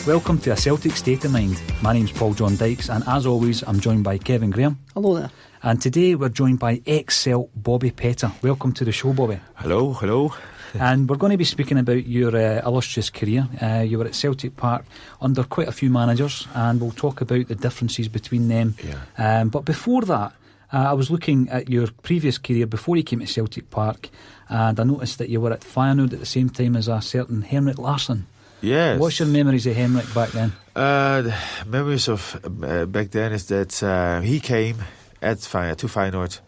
Welcome to A Celtic State of Mind. My name's John Dykes, and as always I'm joined by Kevin Graham. Hello there. And today we're joined by ex-Celt Bobby Petta. Welcome to the show, Bobby. Hello. And we're going to be speaking about your illustrious career. You were at Celtic Park under quite a few managers, and we'll talk about the differences between them. Yeah. But before that, I was looking at your previous career before you came to Celtic Park, and I noticed that you were at Feyenoord at the same time as a certain Henrik Larsson. Yes. What's your memories of Henrik back then? The memories of back then is that he came to Feyenoord,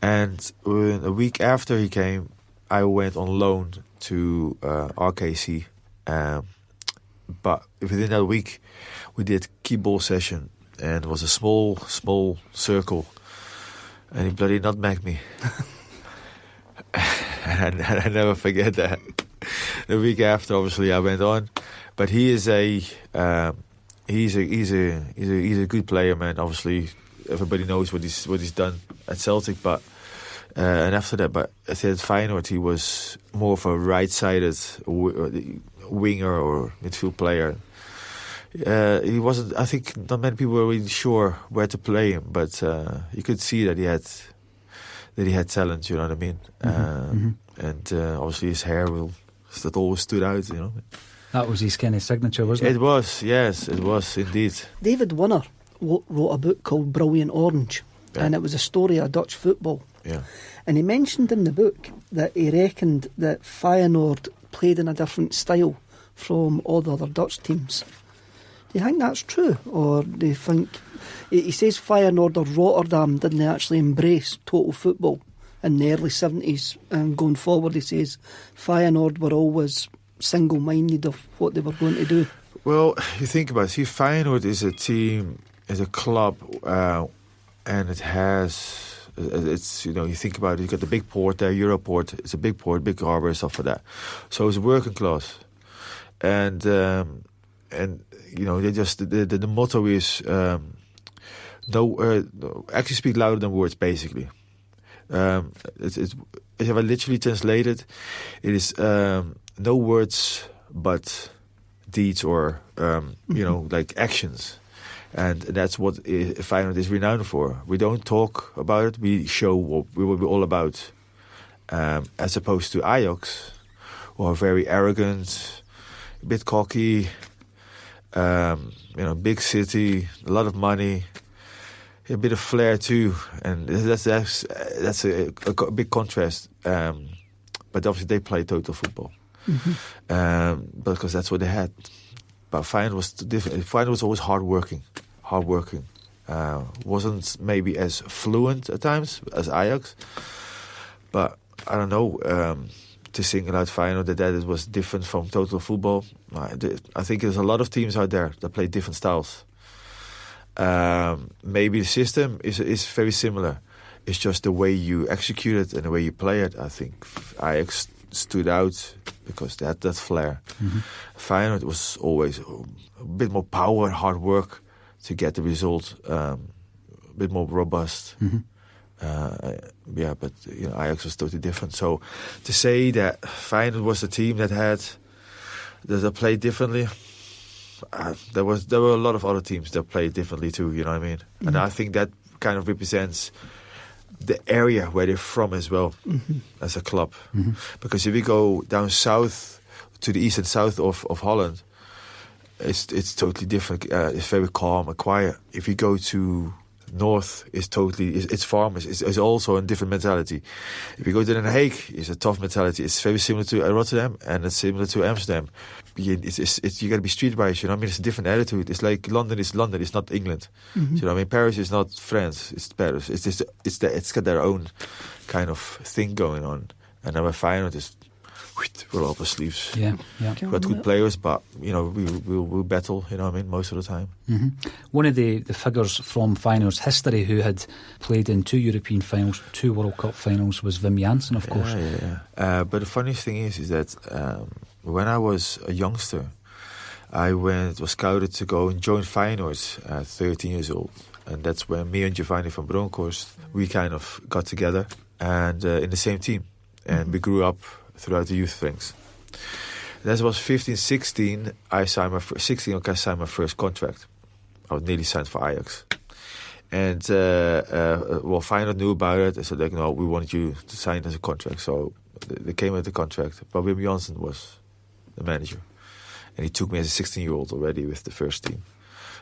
and a week after he came, I went on loan to RKC. But within that week, we did key ball session, and it was a small circle, and he bloody nutmegged me. And I never forget that. The week after, obviously, I went on, but he's a good player, man. Obviously, everybody knows what he's done at Celtic, but and after that, but I said at Feyenoord, he was more of a right-sided winger or midfield player. He wasn't. I think not many people were really sure where to play him, but you could see that he had talent. You know what I mean? And obviously his hair that always stood out, you know. That was his kind of signature, wasn't it? It was, yes, it was indeed. David Winner wrote a book called Brilliant Orange, and it was a story of Dutch football. Yeah. And he mentioned in the book that he reckoned that Feyenoord played in a different style from all the other Dutch teams. Do you think that's true? Or do you think... He says Feyenoord or Rotterdam didn't actually embrace total football in the early 70s, and going forward he says Feyenoord were always single-minded of what they were going to do. Well, you think about it. See, Feyenoord is a team, is a club, and it has... It's, you know, you think about it, you got the big port there, Europort. It's a big port, big harbour, stuff like that. So it's working class. And you know, they just... The motto is... actually speak louder than words, basically. If I literally translate it, it is no words but deeds or you know, like actions, and that's what Feyenoord is renowned for. We don't talk about it; we show what we will be all about, as opposed to Ajax, who are very arrogant, a bit cocky. You know, big city, a lot of money. A bit of flair too, and that's a big contrast. But obviously they play total football, because that's what they had. But Feyenoord was different. Feyenoord was always hard working. Wasn't maybe as fluent at times as Ajax, but I don't know. To single out Feyenoord that it was different from total football. I think there's a lot of teams out there that play different styles. Maybe the system is very similar. It's just the way you execute it and the way you play it. I think Ajax stood out because they had that flair. Feyenoord was always a bit more power, hard work to get the result. A bit more robust. But you know, Ajax was totally different. So to say that Feyenoord was a team that played differently. There were a lot of other teams that played differently too, you know what I mean? And I think that kind of represents the area where they're from as well, as a club. Because if you go down south to the east and south of Holland, it's totally different. It's very calm and quiet. If you go to north, it's farmers. It's also a different mentality. If you go to Den Haag, it's a tough mentality. It's very similar to Rotterdam, and it's similar to Amsterdam. You got to be streetwise, you know what I mean? It's a different attitude. It's like London is London, it's not England. You know what I mean? Paris is not France, it's Paris. It's got their own kind of thing going on. And now Feyenoord is roll up our sleeves. Yeah. We've got good players, but you know we'll battle. You know what I mean? Most of the time. One of the figures from Feyenoord's history who had played in 2 European finals, 2 World Cup finals was Wim Jansen, of course. Yeah. But the funniest thing is that when I was a youngster, I was scouted to go and join Feyenoord at 13 years old, and that's when me and Giovanni van Bronckhorst we kind of got together and in the same team, and we grew up throughout the youth ranks. That was 15, 16. I signed my 16. I signed my first contract. I was nearly signed for Ajax, and Feyenoord knew about it. They said, like, no, we wanted you to sign as a contract. So they came with the contract. But Wim Jansen was the manager, and he took me as a 16-year-old already with the first team.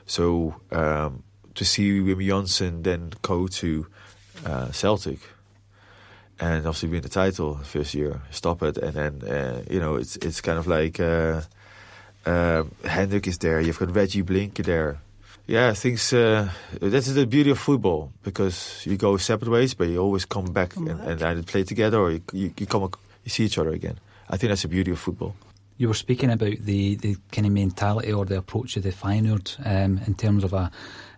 So to see Wim Jansen then go to Celtic, and obviously win the title the first year, stop it, and then it's kind of like Henrik is there. You've got Reggie Blink there. Yeah, things. That's the beauty of football, because you go separate ways, but you always come back and either play together, or you see each other again. I think that's the beauty of football. You were speaking about the kind of mentality or the approach of the Feyenoord in terms of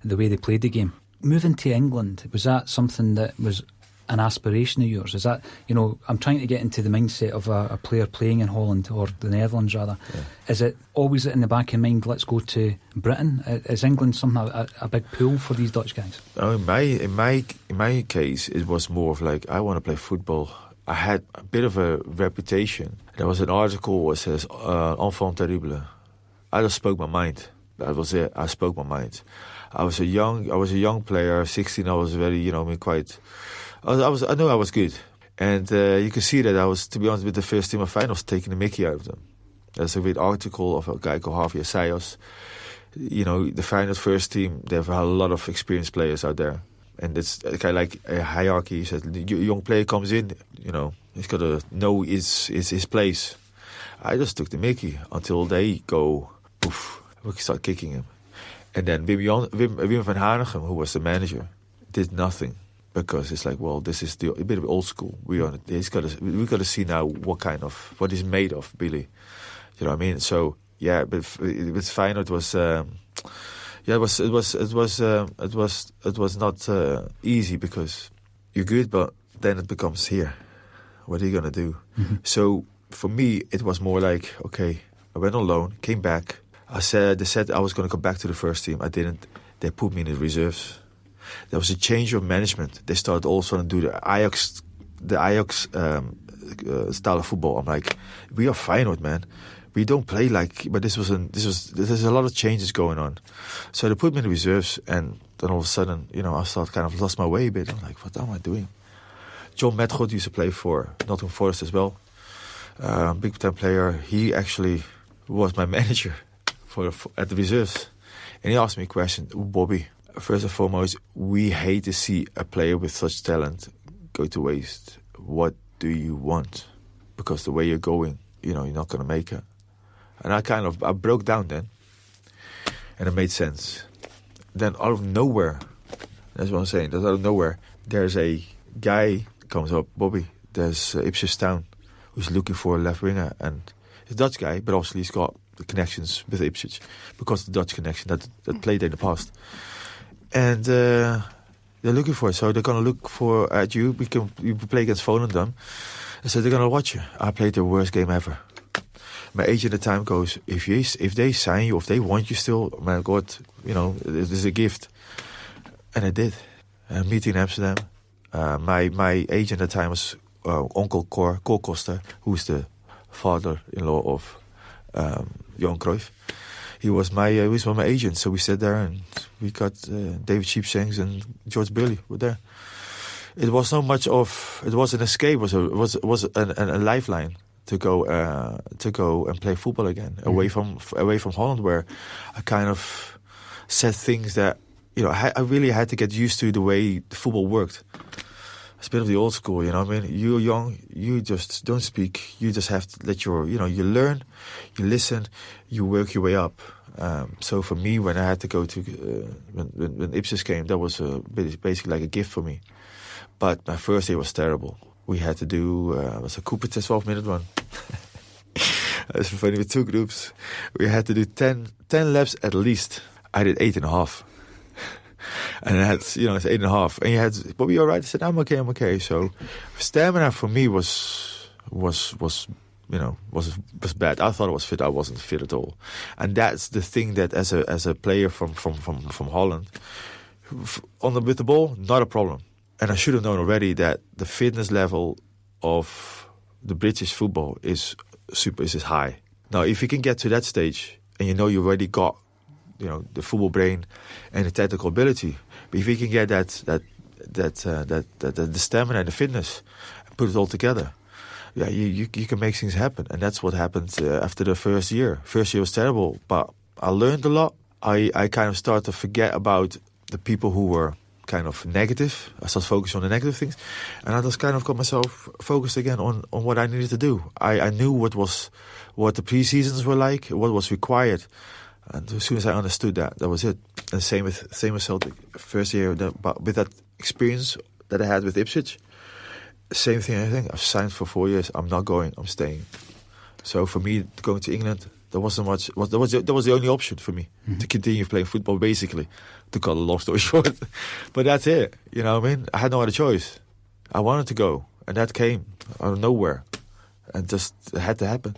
the way they played the game. Moving to England, was that something that was an aspiration of yours? Is that, I'm trying to get into the mindset of a player playing in Holland, or the Netherlands rather. Yeah. Is it always in the back of your mind, let's go to Britain? Is England somehow a big pull for these Dutch guys? Oh, in my case, it was more of like, I want to play football. I had a bit of a reputation. There was an article that says enfant terrible. I just spoke my mind. That was it. I spoke my mind. I was a young player. 16. I was very, quite. I knew I was good, and you could see that I was, to be honest, with the first team of Feyenoord, was taking the mickey out of them. There's a great article of a guy called Javier Sayos. The Feyenoord first team, they have a lot of experienced players out there, and it's kind of like a hierarchy. He said, the young player comes in, he's got to know his place. I just took the mickey until they go, poof, we start kicking him. And then Wim van Hanegem, who was the manager, did nothing. Because it's like, well, this is a bit of old school. We've got to see now what he's made of, Billy. You know what I mean? So yeah, but with Feyenoord it was not easy, because you're good, but then it becomes here. What are you gonna do? Mm-hmm. So for me, it was more like, okay, I went on loan, came back. They said I was gonna come back to the first team. I didn't. They put me in the reserves. There was a change of management. They started also to do the Ajax style of football. I'm like, we are Feyenoord, man. We don't play like. But there's a lot of changes going on. So they put me in the reserves, and then all of a sudden, I started kind of lost my way a bit. I'm like, what am I doing? John Metgoed used to play for Nottingham Forest as well. Big time player. He actually was my manager at the reserves, and he asked me a question, Bobby. First and foremost, we hate to see a player with such talent go to waste. What do you want? Because the way you're going, you're not going to make it. And I broke down then, and it made sense. Then out of nowhere, that's what I'm saying, out of nowhere, there's a guy comes up, Bobby, there's Ipswich Town, who's looking for a left winger, and he's a Dutch guy, but obviously he's got the connections with Ipswich, because of the Dutch connection that played in the past. And they're looking for it, so they're going to look at you. You play against Volendam, and so they're going to watch you. I played the worst game ever. My agent at the time goes, if they sign you, if they want you still, my God, this is a gift. And I did. A meeting in Amsterdam. My agent at the time was Uncle Cor Costa, who's the father-in-law of Johan Cruyff. He was my agent, so we sat there and we got David Sheepshanks and George Bailey were there. It was not much of. It was an escape. It was a lifeline to go and play football again, away from Holland, where I kind of said things that I really had to get used to the way the football worked. It's a bit of the old school, I mean, you're young, you just don't speak. You just have to let you learn, you listen, you work your way up. So for me, when I had to go to when Ipswich came, that was basically like a gift for me. But my first day was terrible. We had to do it was a Cooper 12-minute run. It's funny, with two groups. We had to do 10 laps at least. I did 8.5. And I had, it's 8.5. And you had, Bobby, you all right? I said, I'm okay. So stamina for me was bad. I thought I was fit. I wasn't fit at all. And that's the thing that as a player from Holland, with the ball, not a problem. And I should have known already that the fitness level of the British football is high. Now, if you can get to that stage, and you know you already got, the football brain and the technical ability, but if you can get the stamina and the fitness, and put it all together, you can make things happen. And that's what happened after the first year. First year was terrible, but I learned a lot. I kind of started to forget about the people who were kind of negative. I started focusing on the negative things, and I just kind of got myself focused again on what I needed to do. I knew what the pre-seasons were like, what was required, and as soon as I understood that was it. And same with Celtic. First year, but with that experience that I had with Ipswich, same thing. I think I've signed for 4 years. I'm not going. I'm staying. So for me, going to England, there wasn't much. That was the only option for me to continue playing football. Basically, to cut a long story short, but that's it. You know what I mean? I had no other choice. I wanted to go, and that came out of nowhere, and just it had to happen.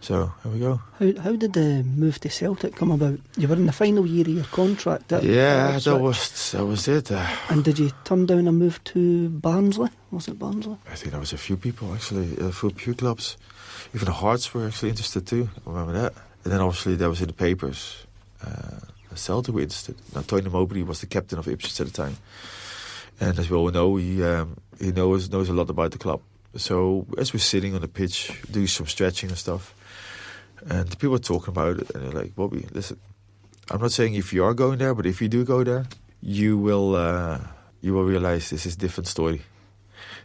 So here we go. How did the move to Celtic come about? You were in the final year of your contract. That was it. And did you turn down a move to Barnsley? Was it Barnsley? I think there was a few people actually, a few clubs. Even the Hearts were actually interested too. I remember that. And then obviously that was in the papers. Celtic were interested. Now Tony Mowbray was the captain of Ipswich at the time, and as we all know, he knows a lot about the club. So as we're sitting on the pitch, doing some stretching and stuff, and people were talking about it, and they're like, "Bobby, listen, I'm not saying if you are going there, but if you do go there, you will realize this is a different story.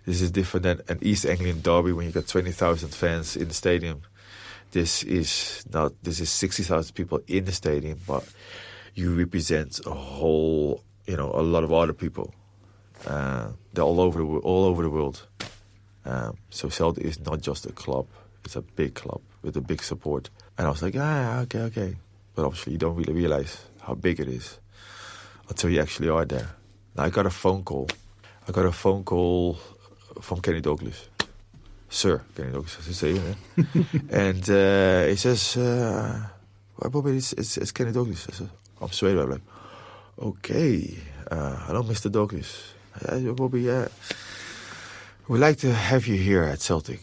This is different than an East Anglian derby when you got 20,000 fans in the stadium. This is 60,000 people in the stadium, but you represent a whole, a lot of other people. They're all over the world. So Celtic is not just a club; it's a big club with a big support." And I was like, okay. But obviously, you don't really realize how big it is until you actually are there. Now, I got a phone call from Kenny Dalglish, Sir Kenny Dalglish, as you say, and he says, "Well, Bobby, it's Kenny Dalglish." I said, "I'm straight away." I'm like, "Okay, hello, Mr. Dalglish. Bobby, we'd like to have you here at Celtic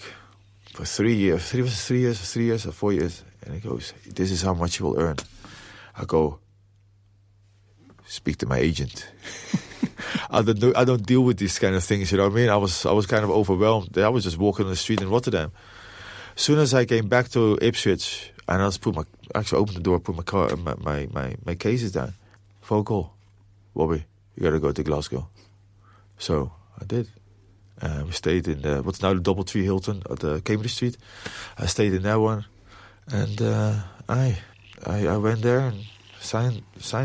for 3 years. 3 years or 4 years." And he goes, "This is how much you will earn." I go, "Speak to my agent." I don't deal with these kind of things, you know what I mean? I was kind of overwhelmed. I was just walking on the street in Rotterdam. As soon as I came back to Ipswich, and I actually opened the door, put my cases down. Phone call, "Bobby, you got to go to Glasgow." So I did. We stayed in what's now the DoubleTree Hilton at the Cambridge Street. I stayed in that one, and I went there and signed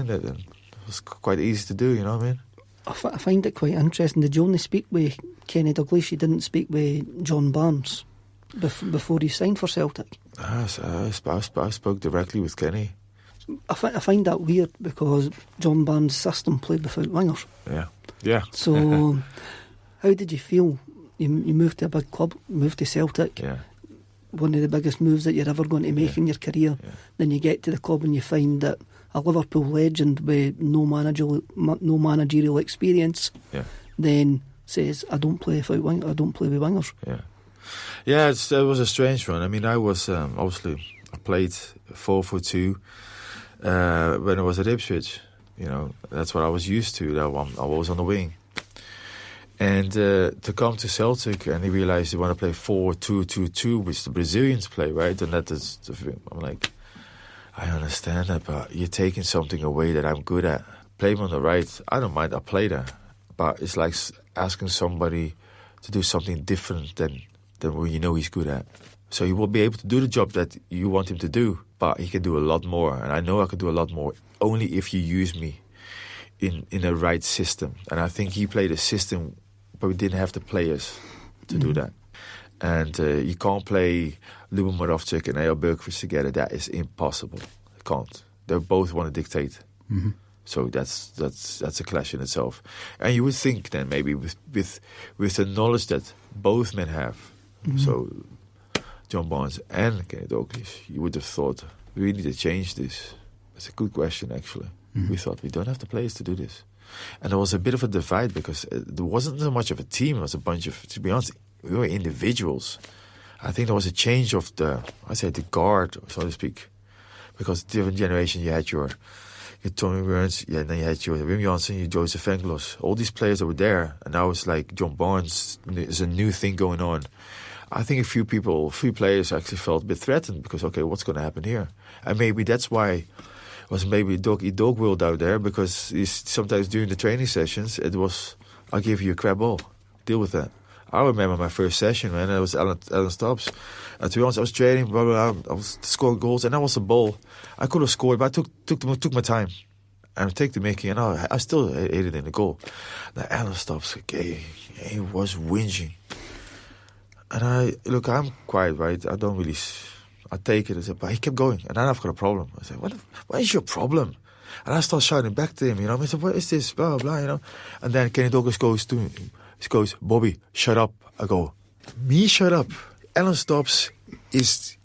it, and it was quite easy to do. You know what I mean? I find it quite interesting. Did you only speak with Kenny Dalglish? You didn't speak with John Barnes before he signed for Celtic? I spoke directly with Kenny. I find that weird because John Barnes' system played without wingers. Yeah. So, how did you feel? You moved to a big club, moved to Celtic. Yeah. One of the biggest moves that you're ever going to make in your career. Yeah. Then you get to the club and you find that a Liverpool legend with no managerial experience, then says, "I don't play with wingers." Yeah. It was a strange one. I mean, I was obviously I played 4-4-2 when I was at Ipswich. That's what I was used to. I was on the wing, and to come to Celtic and they realized they want to play 4-2-2-2, which the Brazilians play, right? And that is, I'm like, I understand that, but you're taking something away that I'm good at. Play on the right, I don't mind, I play that. But it's like asking somebody to do something different than what you know he's good at. So he will be able to do the job that you want him to do, but he can do a lot more. And I know I can do a lot more only if you use me in the right system. And I think he played a system, but we didn't have the players to do that. And you can't play Lubo and Eyal Bergqvist together. That is impossible. You can't. They both want to dictate. Mm-hmm. So that's a clash in itself. And you would think then maybe with the knowledge that both men have, so John Barnes and Kenny Dalglish, you would have thought, we need to change this. That's a good question, actually. Mm-hmm. We thought we don't have the players to do this. And there was a bit of a divide because there wasn't so much of a team. It was a bunch of, to be honest, we were individuals. I think there was a change of the guard, so to speak, because different generation. You had your Tommy Burns, then you had your Wim Janssen, your Joseph Venglos. All these players that were there, and now it's like John Barnes. There's a new thing going on. I think a few players actually felt a bit threatened because, okay, what's going to happen here? And maybe that's why it was maybe dog world out there, because sometimes during the training sessions, it was, I'll give you a crap ball. Deal with that. I remember my first session, man. It was Alan Stubbs. And to be honest, I was training, blah, blah, blah. I was scoring goals, and that was a ball. I could have scored, but I took my time. And take the Mickey, and I still aided in the goal. Now, Alan Stubbs, okay, he was whinging. And I'm quiet, right? I don't really, I take it. I said, but he kept going. And then I've got a problem. I said, what is your problem? And I start shouting back to him, you know. I said, what is this? Blah, blah, blah, you know. And then Kenny Douglas goes to me. He goes, Bobby, shut up. I go, me shut up? Alan Stubbs is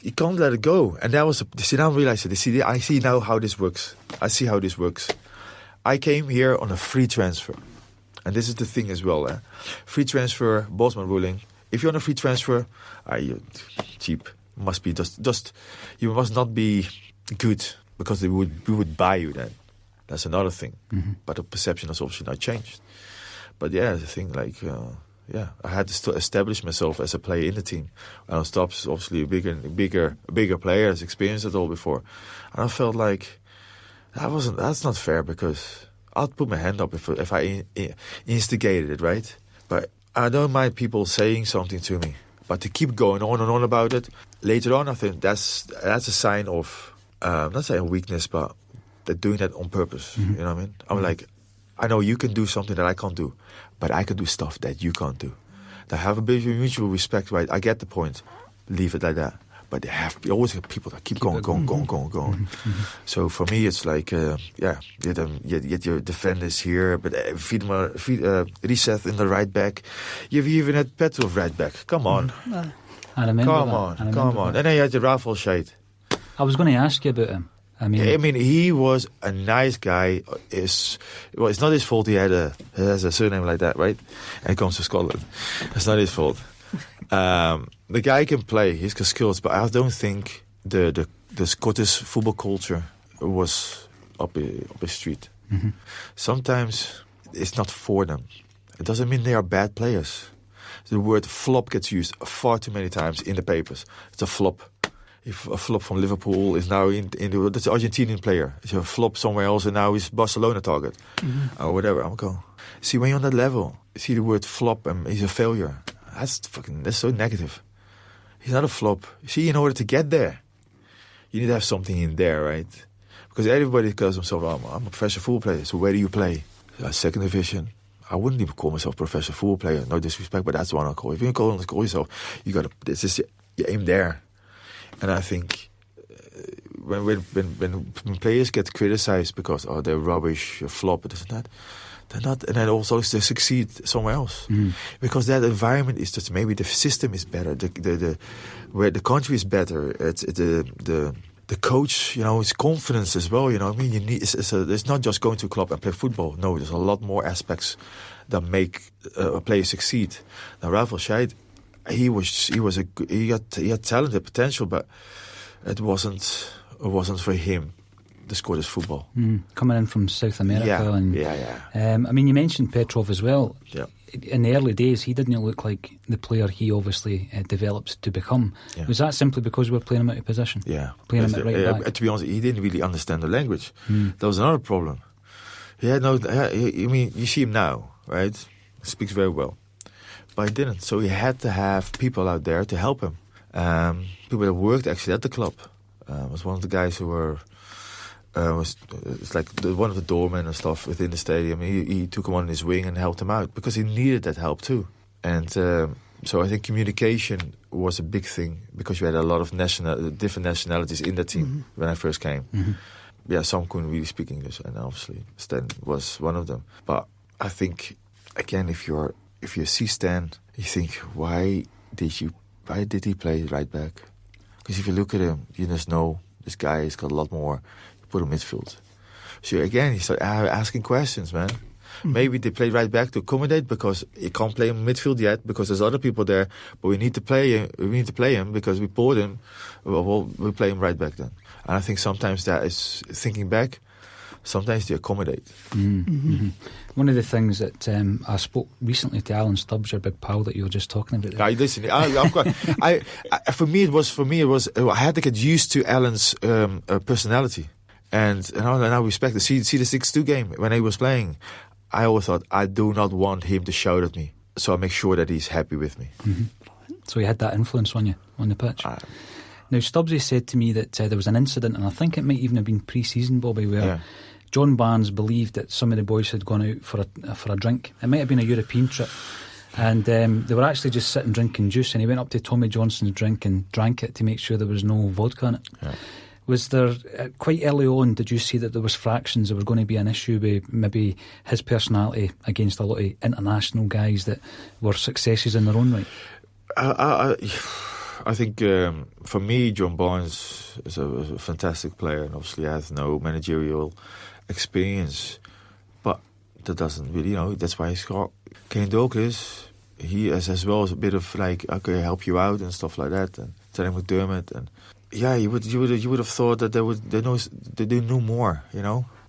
you can't let it go. And that was, now I realize it. I see now how this works. I see how this works. I came here on a free transfer. And this is the thing as well. Free transfer, Bosman ruling. If you're on a free transfer, you're cheap. Must be just you must not be good, because we would buy you then. That's another thing. Mm-hmm. But the perception has obviously not changed. But yeah, the thing like I had to still establish myself as a player in the team. Alan Stubbs is obviously a bigger player, has experienced it all before. And I felt like that's not fair, because I'll put my hand up if I instigated it, right? But I don't mind people saying something to me. But to keep going on and on about it, later on, I think that's a sign of, not saying weakness, but they're doing that on purpose. Mm-hmm. You know what I mean? I'm like, I know you can do something that I can't do, but I can do stuff that you can't do. They have a bit of mutual respect, right? I get the point. Leave it like that. But they always have people that keep going. Mm-hmm. So for me, it's like, you get your defenders here, but Reset in the right back. You've even had Petrov right back. Come on. I remember Come on. And then you had the Rafael Scheidt. I was going to ask you about him. I mean, he was a nice guy. It's not his fault he has a surname like that, right? And he comes to Scotland. It's not his fault. The guy can play, he's got skills, but I don't think the Scottish football culture was up his street. Mm-hmm. Sometimes it's not for them. It doesn't mean they are bad players. The word flop gets used far too many times in the papers. It's a flop. If a flop from Liverpool is now that's an Argentinian player. It's a flop somewhere else, and now he's Barcelona target, or whatever. I'm going, see, when you're on that level, see the word flop and he's a failure. That's so negative. He's not a flop. See, in order to get there, you need to have something in there, right? Because everybody calls himself, I'm a professional football player. So where do you play? Second division. I wouldn't even call myself a professional football player. No disrespect, but that's the one I call. If you call yourself, you aim there. And I think when players get criticized because they're rubbish, flop, this and that, they're not, and then also they succeed somewhere else because that environment is just, maybe the system is better, the where the country is better. It's the coach, you know, his confidence as well. You know what I mean? You need it's not just going to a club and play football. No, there's a lot more aspects that make a player succeed. Now, Rafael Scheidt, he had talent and potential, but it wasn't for him. The Scottish football coming in from South America, I mean, you mentioned Petrov as well. Yeah. In the early days, he didn't look like the player he obviously developed to become. Yeah. Was that simply because we were playing him out of position? Yeah, playing him at right back. To be honest, he didn't really understand the language. That was another problem. He had no. I mean, you see him now, right? He speaks very well, but he didn't. So he had to have people out there to help him. People that worked actually at the club. Was one of the guys who were. It's like one of the doormen and stuff within the stadium. He took him on his wing and helped him out because he needed that help too. And so I think communication was a big thing because you had a lot of different nationalities in the team when I first came. Mm-hmm. Yeah, some couldn't really speak English, and obviously Stan was one of them. But I think again, if you see Stan, you think, why did he play right back? Because if you look at him, you just know this guy has got a lot more. Put him midfield. So again, he started asking questions, man. Maybe they play right back to accommodate because he can't play in midfield yet because there's other people there. But we need to play him because we bought him. Well, we play him right back then. And I think sometimes that is thinking back. Sometimes they accommodate. One of the things that I spoke recently to Alan Stubbs, your big pal that you were just talking about. Listen, for me it was I had to get used to Alan's personality, and I respect it. See the 6-2 game when he was playing. I always thought I do not want him to shout at me, so I make sure that he's happy with me. So he had that influence on you on the pitch. Now Stubbsy said to me that there was an incident, and I think it might even have been pre-season, Bobby, where John Barnes believed that some of the boys had gone out for a drink. It might have been a European trip, and they were actually just sitting drinking juice, and he went up to Tommy Johnson's drink and drank it to make sure there was no vodka in it. Was there, quite early on, did you see that there was fractions there was going to be an issue with maybe his personality against a lot of international guys that were successes in their own right? I think for me, John Barnes is a fantastic player, and obviously has no managerial experience, but that doesn't really, that's why he's got Kane Dalglish. He is as well as a bit of like, okay, help you out and stuff like that, and Terry McDermott, and you would have thought that they knew more,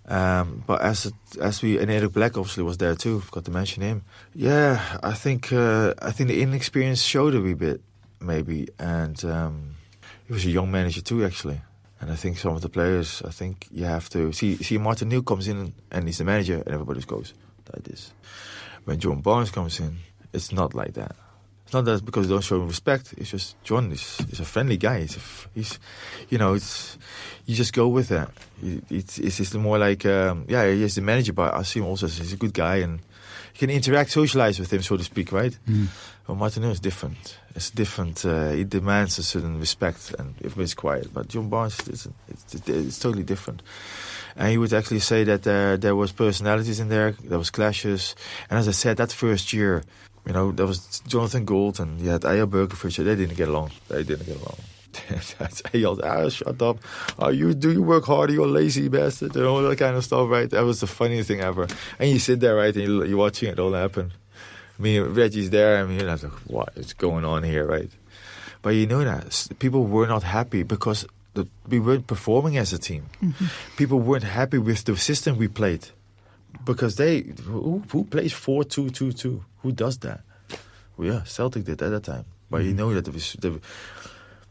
But as we, and Eric Black obviously was there too. Forgot to mention him. Yeah, I think the inexperience showed a wee bit maybe, and he was a young manager too actually. And I think some of the players, I think you have to see Martin Neal comes in and he's the manager, and everybody goes like this. When John Barnes comes in, it's not like that. It's not that because they don't show him respect. It's just John is a friendly guy. He's you just go with that. It's just more like he's the manager, but I see him also as he's a good guy and you can interact, socialize with him, so to speak, right? Well, Martin Neal is different. It's different. He demands a certain respect, and everybody's quiet. But John Barnes, it's totally different. And he would actually say that there was personalities in there, there was clashes. And as I said, that first year, there was Jonathan Gould and you had Aya Bergerfish. They didn't get along. He yelled, shut up. Do you work hard, you lazy bastard, and all that kind of stuff, right? That was the funniest thing ever. And you sit there, right, and you're watching it all happen. Me and Reggie's there, and you're like, what is going on here, right? But you know that people were not happy because we weren't performing as a team. People weren't happy with the system we played because who plays 4-2-2-2? Who does that? Well, yeah, Celtic did at that time. But you know that they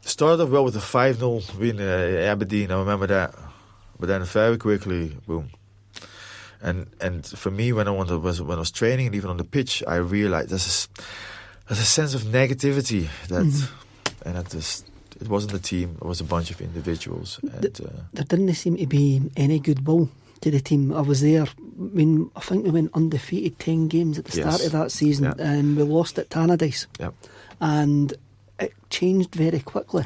started off well with a 5-0 win Aberdeen. I remember that, but then very quickly, boom. And for me, when I was training and even on the pitch, I realized there's a sense of negativity it wasn't a team; it was a bunch of individuals. And there didn't seem to be any goodwill to the team. I was there. I think we went undefeated 10 games at the start of that season, and we lost at Tannadice. And it changed very quickly.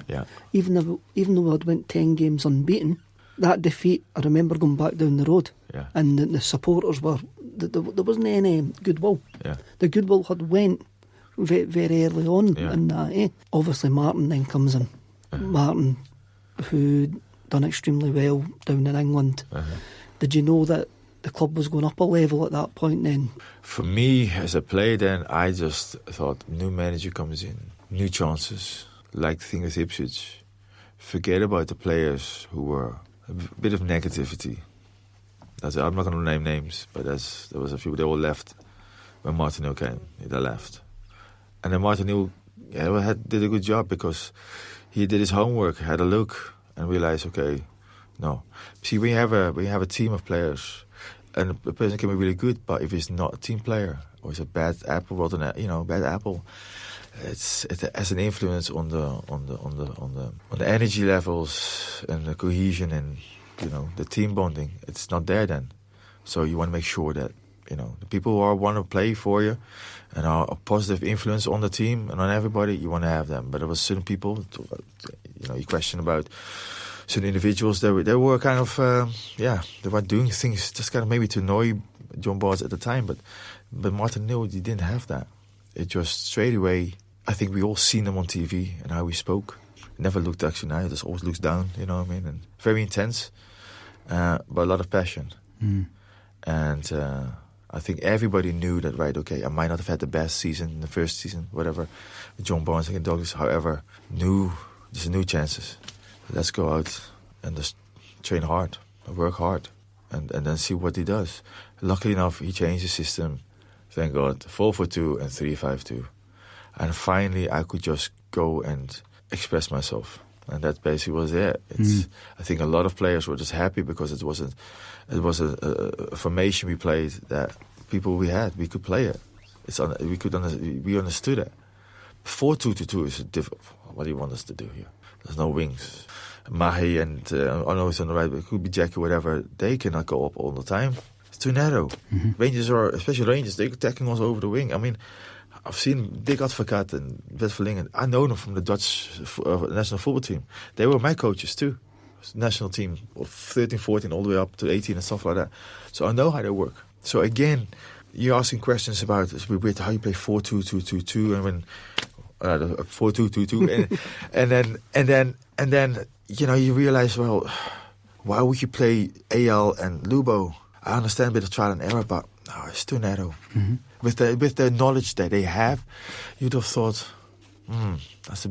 Even though we had went 10 games unbeaten, that defeat, I remember going back down the road, and the supporters were there wasn't any goodwill. The goodwill had went very, very early on in that. Obviously, Martin then comes in. Martin, who done extremely well down in England. Did you know that the club was going up a level at that point then? For me, as a player then, I just thought, new manager comes in, new chances, like the thing with Ipswich. Forget about the players who were a bit of negativity. I'm not going to name names, but there was a few. They all left when Martin Neal came. They left. And then Martin Neal did a good job because he did his homework, had a look, and realized, okay, no. See, we have a team of players, and a person can be really good, but if he's not a team player or he's a bad apple, bad apple, it has an influence on the energy levels and the cohesion and the team bonding. It's not there then. So you want to make sure that the people who want to play for you and are a positive influence on the team and on everybody, you want to have them. But there was certain people, you question about certain individuals. They were kind of they were doing things just kind of maybe to annoy John Barnes at the time. But Martin Neal, he didn't have that. It just straight away. I think we all seen him on TV and how he spoke. Never looked actually now. Just always looks down. You know what I mean? And very intense, but a lot of passion. And I think everybody knew that, right, okay, I might not have had the best season in the first season, whatever, with John Barnes and Dalglish. However, there's new chances. Let's go out and just train hard, work hard, and then see what he does. Luckily enough, he changed the system, thank God, 4-4-2 and 3-5-2. And finally, I could just go and express myself. And that basically was it. I think a lot of players were just happy because it was a formation we played that we could play it. We understood it. 4-2-2 is difficult. What do you want us to do here? There's no wings. Mahi and I know it's on the right, but it could be Jack or whatever. They cannot go up all the time. It's too narrow. Especially Rangers, they're attacking us over the wing. I mean, I've seen Dick Advocaat and Bert Verlingen. I know them from the Dutch national football team. They were my coaches too. National team of 13, 14, all the way up to 18 and stuff like that. So I know how they work. So again, you're asking questions about how you play 4-2-2-2-2 and when 4-2-2-2 and then you realize, well, why would you play AL and Lubo? I understand a bit of trial and error, but no, it's too narrow. With the knowledge that they have, you'd have thought, that's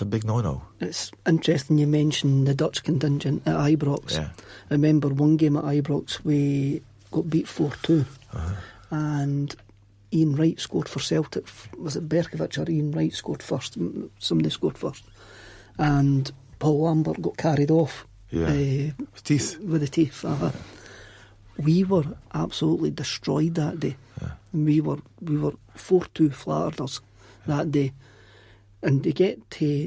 a big no-no. It's interesting you mentioned the Dutch contingent at Ibrox. Yeah. I remember one game at Ibrox we got beat 4-2 and Ian Wright scored for Celtic. Was it Berkovic or Ian Wright scored first? Somebody scored first. And Paul Lambert got carried off. Yeah. With teeth. With the teeth. We were absolutely destroyed that day. Yeah. We were 4-2 flattered us that day. And to get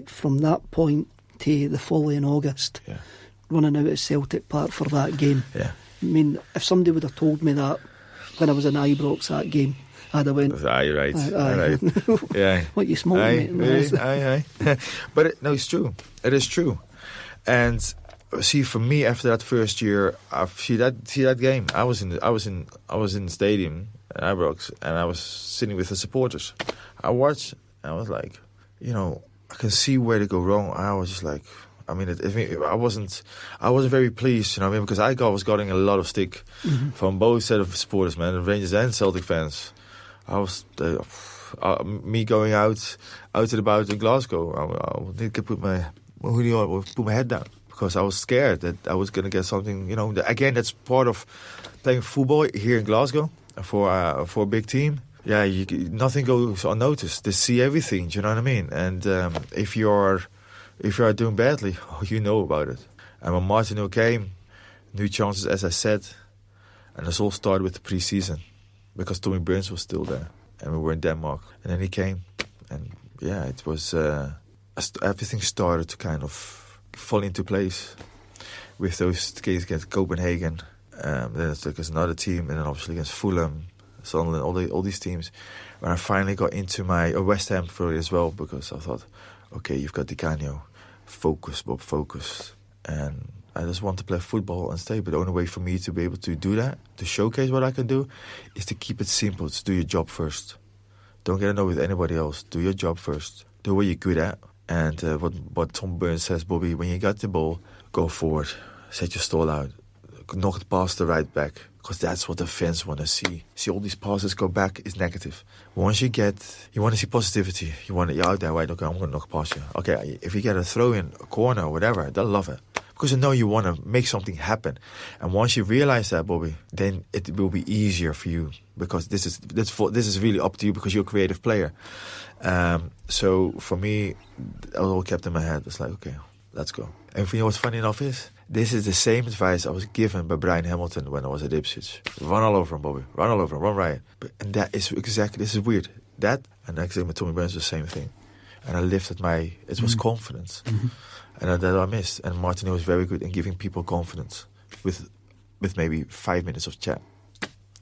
from that point to the following August, running out of Celtic Park for that game. Yeah. I mean, if somebody would have told me that when I was in Ibrox that game, I'd have went, aye, right. Yeah. What, you smoking, mate? Aye. But it's true. It is true. And see, for me, after that first year, see that game. I was in the stadium at Ibrox, and I was sitting with the supporters. I watched, and I was like, I can see where to go wrong. I was just like, I wasn't very pleased, because I was getting a lot of stick from both set of supporters, man, the Rangers and Celtic fans. I was me going out and about in Glasgow. I need to put my head down because I was scared that I was going to get something. Again, that's part of playing football here in Glasgow for a big team. Yeah, nothing goes unnoticed. They see everything. Do you know what I mean? And if you are doing badly, you know about it. And when Martino came, new chances, as I said, and this all started with the pre-season because Tommy Burns was still there, and we were in Denmark. And then he came, and it was everything started to kind of fall into place with those games against Copenhagen. Then it's against another team, and then obviously against Fulham. Sunderland, all these teams. When I finally got into my West Ham for it as well, because I thought, okay, you've got Di Canio, focus, Bob, focus. And I just want to play football and stay. But the only way for me to be able to do that, to showcase what I can do, is to keep it simple. To do your job first. Don't get annoyed with anybody else. Do your job first. Do what you're good at. And what Tom Burns says, Bobby, when you got the ball, go forward. Set your stall out. Knock it past the right back. Because that's what the fans want to see. See all these passes go back is negative. Once you want to see positivity. You're out there, right? Okay, I'm going to knock past you. Okay, if you get a throw in, a corner or whatever, they'll love it. Because they know you want to make something happen. And once you realize that, Bobby, then it will be easier for you. Because this is really up to you because you're a creative player. So for me, I was all kept in my head. It's like, okay, let's go. And you know what's funny enough is? This is the same advice I was given by Brian Hamilton when I was at Ipswich. Run all over him, Bobby. Run all over him. Run riot. And that is exactly, this is weird. That, and next thing with Tommy Burns, the same thing. And I lifted it was confidence. And that I missed. And Martino was very good in giving people confidence with maybe 5 minutes of chat.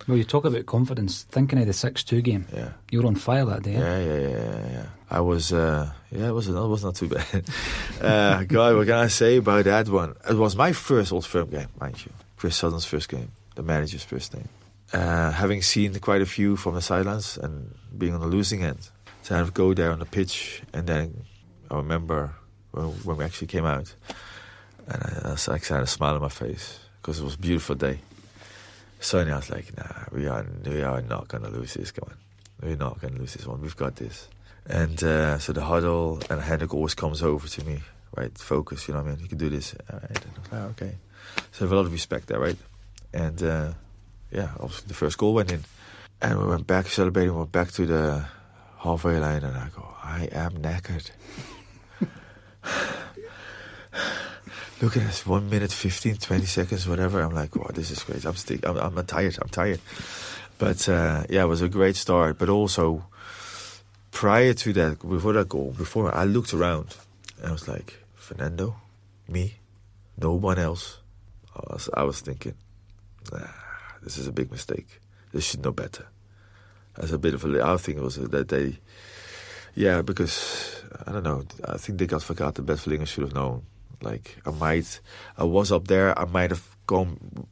Well, you talk about confidence. Thinking of the 6-2 game, you were on fire that day. Yeah. I was, it was not too bad. God, what can I say about that one? It was my first Old Firm game, mind you. Chris Sutton's first game, the manager's first game. Having seen quite a few from the sidelines and being on the losing end, to have go there on the pitch, and then I remember when we actually came out, and I had a smile on my face because it was a beautiful day. Suddenly I was like, nah, we are not going to lose this, come on. We're not going to lose this one. We've got this. And so the huddle, and Henrik always comes over to me, right? Focus, you know what I mean? You can do this. All right. Okay. So I have a lot of respect there, right? And obviously the first goal went in. And we went back celebrating, we went back to the halfway line, and I go, I am knackered. Look at this, 1 minute, 15, 20 seconds, whatever. I'm like, wow, this is great. I'm tired. But it was a great start. But also, prior to that, before that goal, I looked around, and I was like, Fernando, me, no one else. I was thinking, this is a big mistake. They should know better. As a bit of I think it was that they, because I don't know. I think they forgot the Bedflingers should have known. Like I was up there. I might have gone,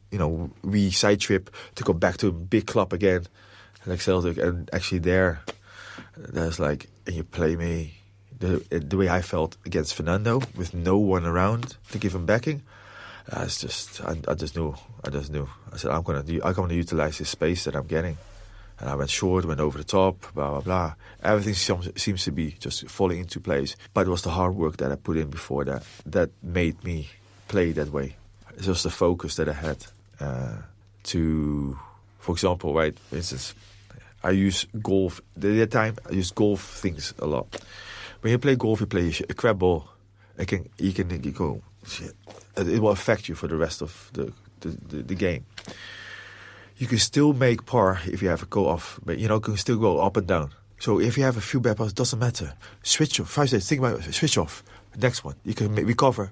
side trip to go back to a big club again, like Celtic, and actually there's like, and you play me the way I felt against Fernando with no one around to give him backing. I just knew. I said, I'm gonna utilize this space that I'm getting, and I went short, went over the top, blah blah blah. Everything seems to be just falling into place. But it was the hard work that I put in before that made me play that way. It was the focus that I had to, for example, right? For instance, I use golf. At that time, I used golf things a lot. When you play golf, you play a crab ball. You go. Shit. It will affect you for the rest of the game. You can still make par if you have a go off, but you can still go up and down. So if you have a few bad pars, it doesn't matter. Switch off. 5 seconds. Think about it. Switch off. Next one. You can recover.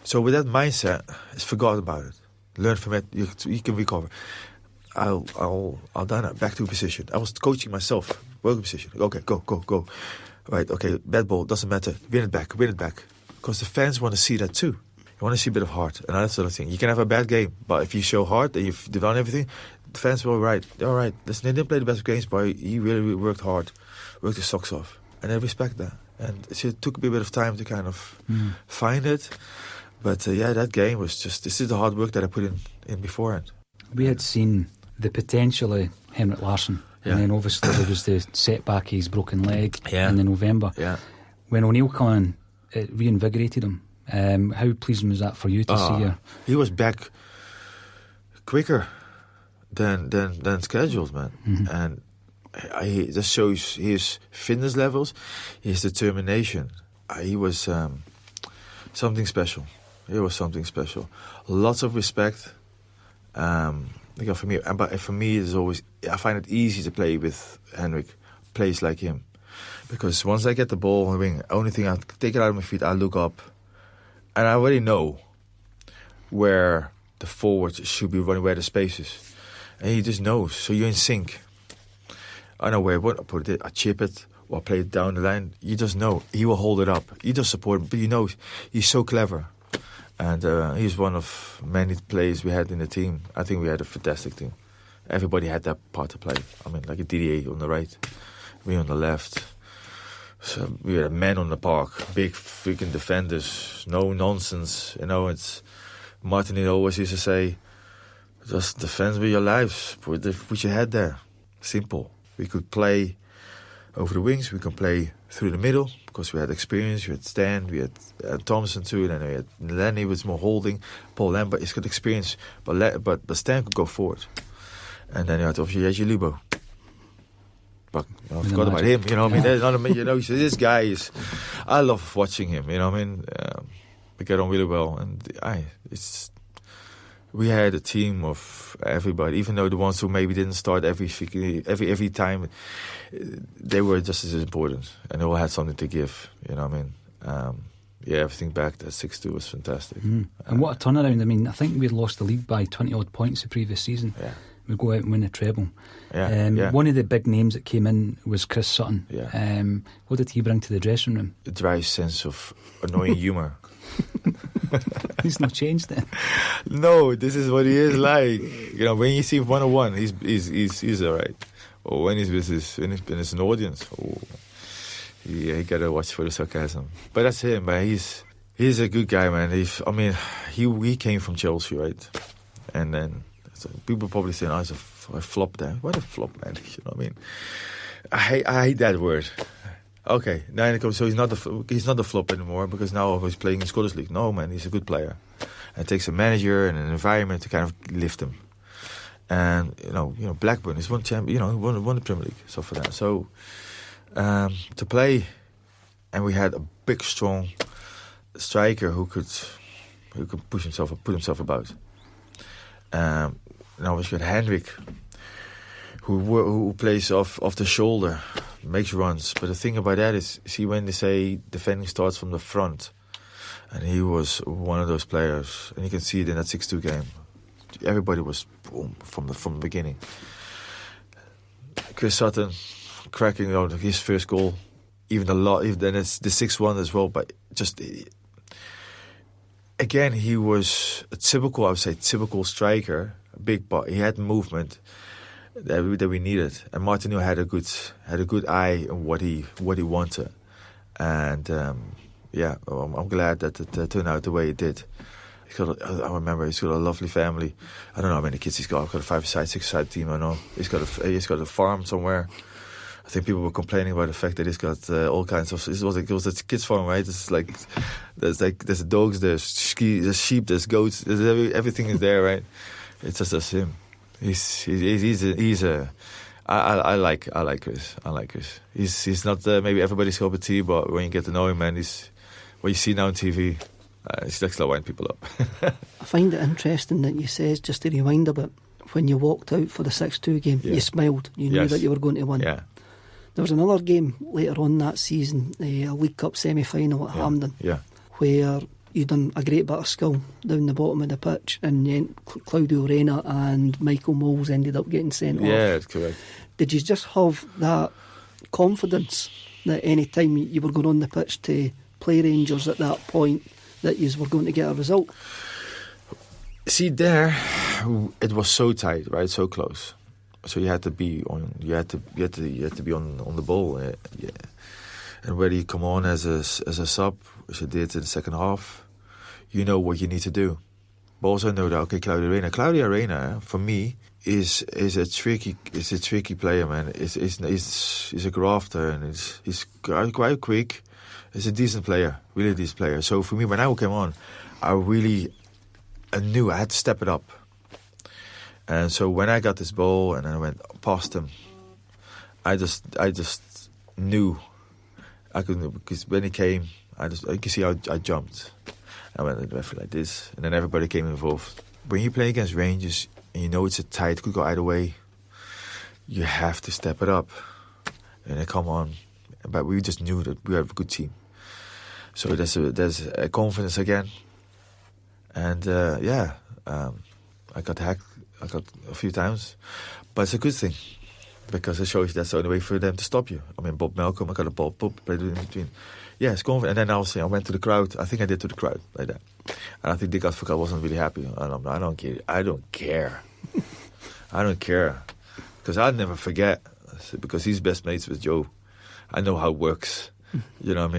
So with that mindset, it's forgot about it. Learn from it. You can recover. I'll done it. Back to position. I was coaching myself. Working position. Okay, go. Right. Okay. Bad ball doesn't matter. Win it back. Because the fans want to see that too. You want to see a bit of heart and that sort of thing. You can have a bad game, but if you show heart and you've done everything, the fans will they're all right. Listen, they didn't play the best games, but he really worked hard, worked his socks off, and I respect that. And it took a bit of time to kind of find it, but that game was just, this is the hard work that I put in beforehand. We had seen the potential of Henrik Larsson, and then obviously there was the setback, his broken leg in the November. Yeah. When O'Neill came in, it reinvigorated him. How pleasing was that for you to see her? He was back quicker than scheduled, man. Mm-hmm. And that shows his fitness levels, his determination. He was something special. It was something special. Lots of respect. For me, but for me, it's always, I find it easy to play with Henrik, plays like him. Because once I get the ball on the wing, only thing I take it out of my feet, I look up, and I already know where the forward should be running, where the space is, and he just knows. So you're in sync. I know where I put it. I chip it or I play it down the line. You just know he will hold it up. You just support him, but you know he's so clever, and he's one of many players we had in the team. I think we had a fantastic team. Everybody had that part to play. I mean, like a Didier on the right, me on the left. So we had men on the park, big freaking defenders, no nonsense. It's Martin always used to say, just defend with your lives, put your head there. Simple. We could play over the wings, we can play through the middle, because we had experience. We had Stan, we had Thompson too, and then we had Lenny was more holding. Paul Lambert, he's got experience, but Stan could go forward. And then you had obviously Lubo. But I forgot about him, I mean, there's not so this guy is, I love watching him, I mean, we get on really well, and we had a team of everybody, even though the ones who maybe didn't start every time, they were just as important, and they all had something to give, I mean, everything back that 6-2 was fantastic. And what a turnaround. I mean, I think we lost the league by 20 odd points the previous season. Yeah. We go out and win a treble. One of the big names that came in was Chris Sutton. What did he bring to the dressing room? A dry sense of annoying humour. He's not changed then. No, this is what he is like. When you see him 1-on-1, he's all right. Or when he's in his audience, he gotta watch for the sarcasm. But that's him. But he's a good guy, man. He came from Chelsea, right? And then So people probably say, "Oh, it's a flop there." What a flop, man! You know what I mean? I hate that word. Okay, now it goes. So he's not the flop anymore because now he's playing in Scottish League. No, man, he's a good player. And it takes a manager and an environment to kind of lift him. And you know, Blackburn is one champion. You know, won the Premier League. So for that, to play, and we had a big, strong striker who could put himself about. Now we got Henrik, who plays off the shoulder, makes runs. But the thing about that is, see, when they say defending starts from the front, and he was one of those players, and you can see it in that 6-2 game. Everybody was boom from the beginning. Chris Sutton cracking out his first goal, then it's the 6-1 as well. But just again, he was a typical striker, big, but he had movement that we needed. And Martinu had a good eye on what he wanted, and I'm glad that it turned out the way it did. I remember he's got a lovely family. I don't know how many kids he's got. I've got a 5-side, 6-side team. I know he's got a farm somewhere. I think people were complaining about the fact that he's got all kinds of. It was a kids farm, right? It's like there's dogs, there's sheep, there's goats, everything is there, right? It's just him. I like Chris. I like Chris. He's not maybe everybody's cup of tea, but when you get to know him, man, he's what you see now on TV. He's like winding people up. I find it interesting that you says, just to rewind a bit, when you walked out for the 6-2 game, you smiled. You knew that you were going to win. Yeah. There was another game later on that season, a League Cup semi-final at Hampden, where you done a great bit of skill down the bottom of the pitch, and Claudio Reyna and Michael Moles ended up getting sent off. Yeah, that's correct. Did you just have that confidence that any time you were going on the pitch to play Rangers at that point, that you were going to get a result? See, there it was so tight, right? So close. So you had to be on. You had to be on the ball. And whether you come on as a sub, which I did in the second half, you know what you need to do. But also know that Claudio Reyna for me is a tricky player, man. He's a grafter, and he's quite quick. He's a decent player, really decent player. So for me, when I came on, I knew I had to step it up. And so when I got this ball and I went past him, I just knew I couldn't, because when he came, you can see how I jumped. I went like this, and then everybody came involved. When you play against Rangers and you know it's a tight, could go either way, you have to step it up. And they come on, but we just knew that we have a good team. So there's a confidence again, and I got hacked. I got a few times, but it's a good thing because it shows you that's the only way for them to stop you. I mean, Bob Malcolm, I got a ball, played it in between. Yeah, it's confident. And then I went to the crowd. I think I did to the crowd like that, and I think Dick Advocaat wasn't really happy. And I don't care. I don't care because I'd never forget, because he's best mates with Joe. I know how it works. You know what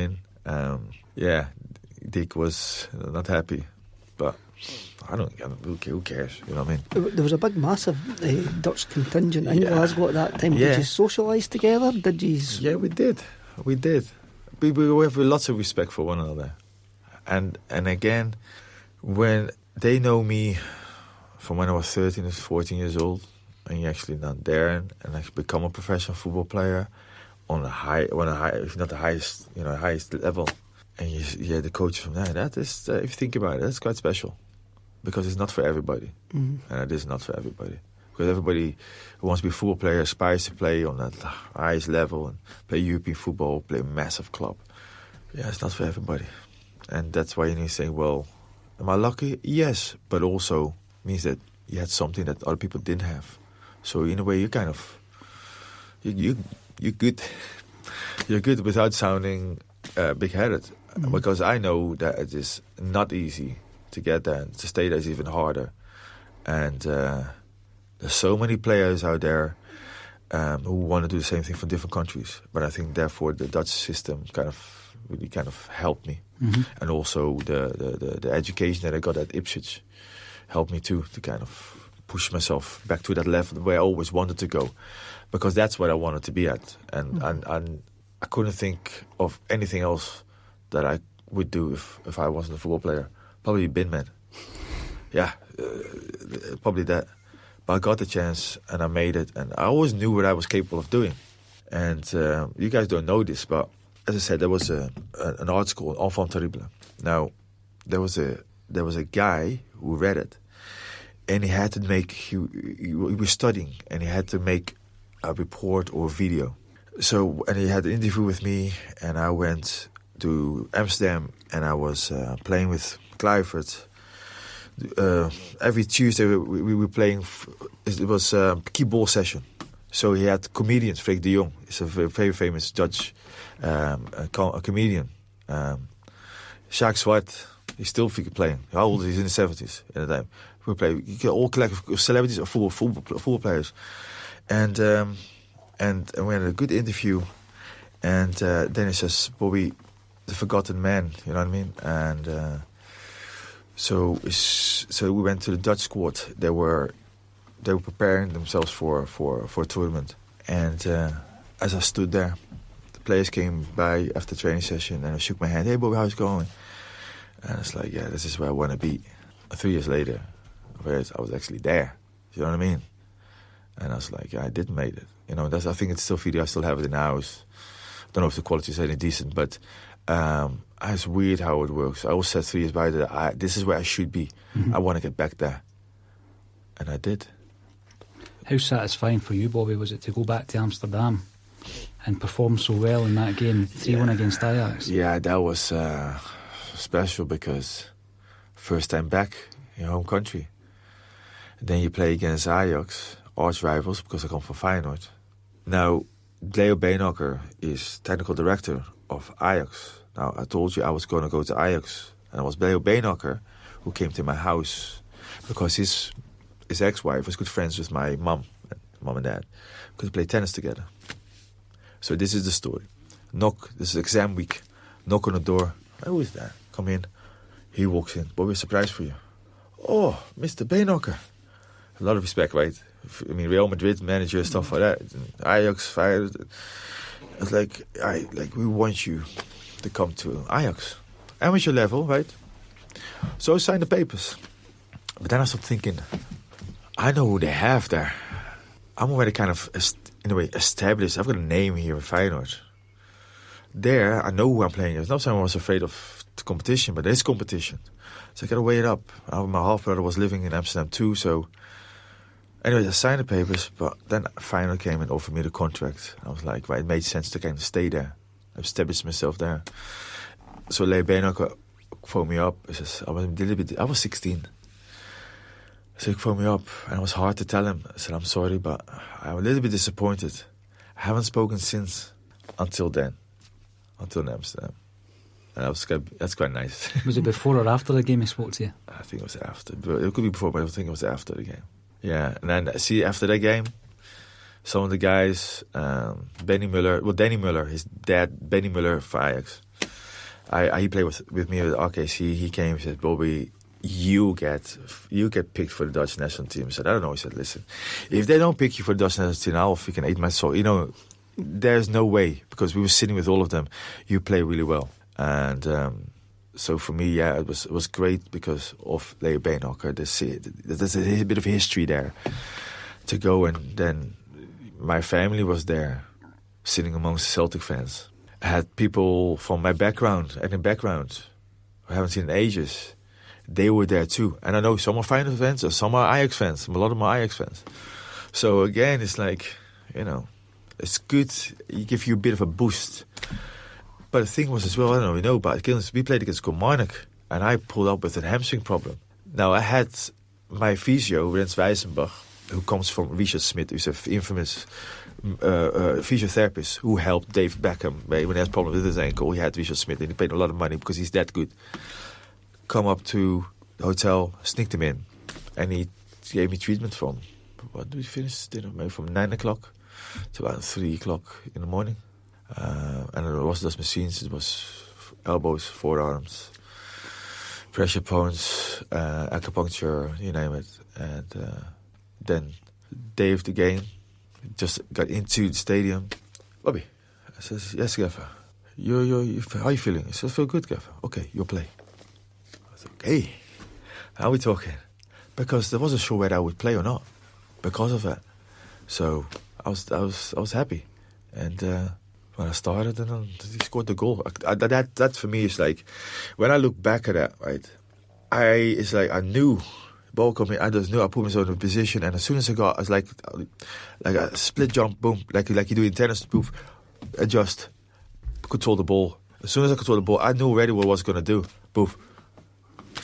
I mean? Dick was not happy, but who cares? You know what I mean? There was a big, massive Dutch contingent in Glasgow at that time. Did you socialise together? Did you? Yeah, we did. We have lots of respect for one another, and again, when they know me from when I was 13 or 14 years old, and you're actually not there, and I become a professional football player on a high, if not the highest, highest level, and you're the coach from that. That is, if you think about it, that's quite special. Because it's not for everybody. Mm-hmm. And it is not for everybody. Because everybody who wants to be a football player aspires to play on that highest level and play European football, play a massive club. Yeah, it's not for everybody. And that's why you need to say, well, am I lucky? Yes. But also means that you had something that other people didn't have. So in a way, you kind of... You're good. You're good without sounding big-headed. Mm-hmm. Because I know that it is not easy to get there, and to stay there is even harder. And there's so many players out there who want to do the same thing from different countries. But I think therefore the Dutch system really helped me. Mm-hmm. And also the education that I got at Ipswich helped me too, to kind of push myself back to that level where I always wanted to go, because that's what I wanted to be at, and I couldn't think of anything else that I would do if I wasn't a football player. Probably bin man. Yeah, probably that. But I got the chance and I made it, and I always knew what I was capable of doing. And you guys don't know this, but as I said, there was an art school, Enfant terrible. Now, there was a guy who read it, and he had to make. He was studying, and he had to make a report or a video. So, and he had an interview with me, and I went to Amsterdam, and I was playing with Kluivert. Every Tuesday we were playing. It was a key ball session. So he had comedians. Freek de Jong is a very famous Dutch a comedian. Jacques Zwart, he's still playing. How old is he? He's in the 70s at the time. We play. You get all collective celebrities or football players, and we had a good interview. And then he says, "Bobby, the forgotten man." You know what I mean? And so we went to the Dutch squad. They were preparing themselves for a tournament. And as I stood there, the players came by after the training session, and I shook my hand. "Hey, Bobby, how's it going?" And it's like, yeah, this is where I want to be. 3 years later, I was actually there. You know what I mean? And I was like, yeah, I did make it. You know, I think it's still video. I still have it in the house. I don't know if the quality is any decent, but it's weird how it works. I always said 3 years by that this is where I should be. Mm-hmm. I want to get back there. And I did. How satisfying for you, Bobby, was it to go back to Amsterdam and perform so well in that game, 3-1 against Ajax? Yeah, that was special, because first time back in your home country. And then you play against Ajax, arch rivals, because I come from Feyenoord. Now, Leo Beenhakker is technical director of Ajax. Now, I told you I was going to go to Ajax, and it was Leo Beenhakker who came to my house, because his ex-wife was good friends with my mom and dad, because they played tennis together. So this is the story. This is exam week. Knock on the door. Who is that? Come in. He walks in. Bobby, a surprise for you. Oh, Mr. Beenhakker. A lot of respect, right? I mean, Real Madrid manager, stuff like that. Ajax, Feyenoord. It's like, we want you to come to Ajax. Amateur level, right? So I signed the papers. But then I started thinking, I know who they have there. I'm already kind of, in a way, established. I've got a name here in Feyenoord. There, I know who I'm playing against. Not saying I was afraid of the competition, but there's competition. So I got to weigh it up. My half-brother was living in Amsterdam too, so... Anyway, I signed the papers, but then Feyenoord came and offered me the contract. I was like, well, it made sense to kind of stay there. I established myself there. So Leo Beenhakker phoned me up. He says, I was 16. So he phoned me up, and it was hard to tell him. I said, I'm sorry, but I'm a little bit disappointed. I haven't spoken since, until then. Until Amsterdam. And that's quite nice. Was it before or after the game he spoke to you? I think it was after. It could be before, but I think it was after the game. Yeah, and then after that game, some of the guys, Danny Muller, his dad, Benny Muller for Ajax. He played with me at RKC. He came and said, Bobby, you get picked for the Dutch national team. I said, I don't know. He said, listen, if they don't pick you for the Dutch national team, I'll freaking eat my soul. You know, there's no way, because we were sitting with all of them. You play really well. And so for me, yeah, it was great because of Leo Beenhakker. There's a bit of history there to go, and then my family was there, sitting amongst Celtic fans. I had people from my background, ethnic background, who I haven't seen in ages. They were there too, and I know some are Feyenoord fans, or some are Ajax fans. A lot of them are Ajax fans. So again, it's like, you know, it's good. You give you a bit of a boost. But the thing was as well, I don't know if you know, but we played against Kilmarnock, and I pulled up with a hamstring problem. Now, I had my physio, Rens Wijzenbach, who comes from Richard Smith, who's an infamous physiotherapist who helped Dave Beckham when he had problems with his ankle. He had Richard Smith, and he paid a lot of money because he's that good. Come up to the hotel, sneaked him in, and he gave me treatment from, what did we finish dinner? Maybe from 9 o'clock to about 3 o'clock in the morning. And it was those machines. It was elbows, forearms, pressure points, acupuncture, you name it. And Then, day of the game, just got into the stadium. Bobby, I says, yes, Gaffer. How are you feeling? He says, I feel good, Gaffer. Okay, you'll play. I said, okay, how are we talking? Because there wasn't sure whether I would play or not because of that. So I was happy, and when I started, and he scored the goal. That for me is like, when I look back at that, right? It's like I knew ball coming. I just knew I put myself in a position, and as soon as I was like a split jump, boom, like you do in tennis, poof, adjust, control the ball. As soon as I control the ball, I knew already what I was gonna do, poof,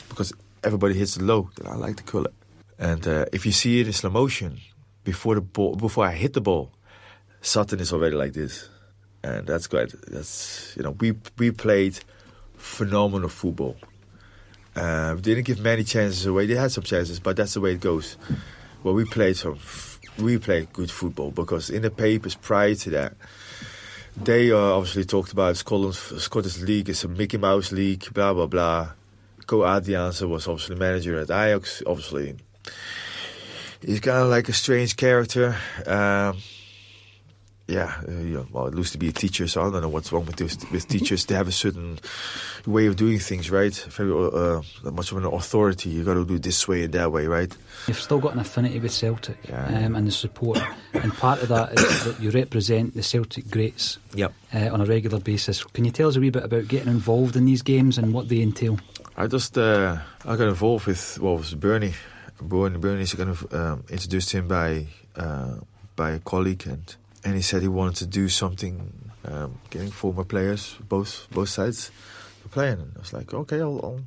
because everybody hits it low. Then I like to curl it, and if you see it in slow motion before I hit the ball, Sutton is already like this, and that's great. That's we played phenomenal football. We didn't give many chances away. They had some chances, but that's the way it goes. Well, we played good football, because in the papers prior to that, they obviously talked about Scottish League is a Mickey Mouse league, blah blah blah. Co Adriaanse was obviously manager at Ajax. Obviously, he's kind of like a strange character. Well, it used to be a teacher, so I don't know what's wrong with teachers. They have a certain way of doing things, right? Very much of an authority. You got to do it this way and that way, right? You've still got an affinity with Celtic, and the support, and part of that is that you represent the Celtic greats on a regular basis. Can you tell us a wee bit about getting involved in these games and what they entail? I got involved with was Bernie. Bernie's kind of introduced him by a colleague, and he said he wanted to do something, getting former players, both sides, to play. And I was like, okay, I'll.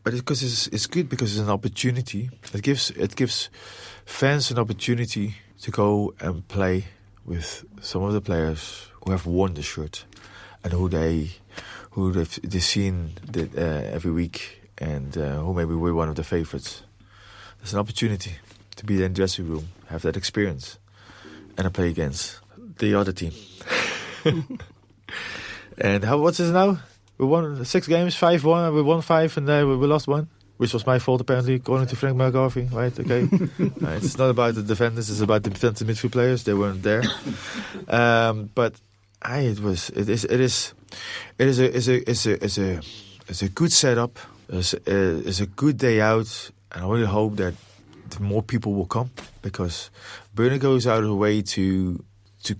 But it's good because it's an opportunity. It gives fans an opportunity to go and play with some of the players who have worn the shirt and who they've seen every week, and who maybe were one of the favourites. There's an opportunity to be in the dressing room, have that experience, and I play against the other team. And what's this now? We won 6 games, 5-1, we won 5, and we lost 1, which was my fault apparently, according to Frank McGarvey, right? Okay, it's not about the defenders; it's about the defensive midfield players. They weren't there, but it's a good setup. It's a good day out, and I really hope that more people will come, because Bernie goes out of the way to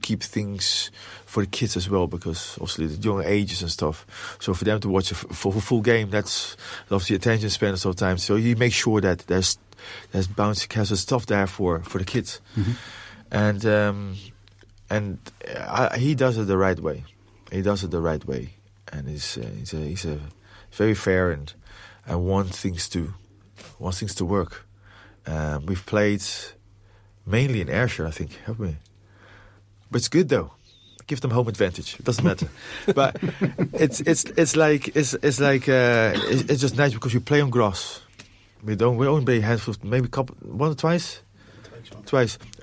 keep things for the kids as well, because obviously the young ages and stuff. So for them to watch a full game, that's obviously attention span sometimes. So you make sure that there's bouncy castle stuff there for the kids, and he does it the right way. He does it the right way, and he's a very fair and wants things to work. We've played mainly in Ayrshire, I think, haven't we? But it's good though. Give them home advantage. It doesn't matter. But it's just nice because we play on grass. We only play a handful, maybe one or twice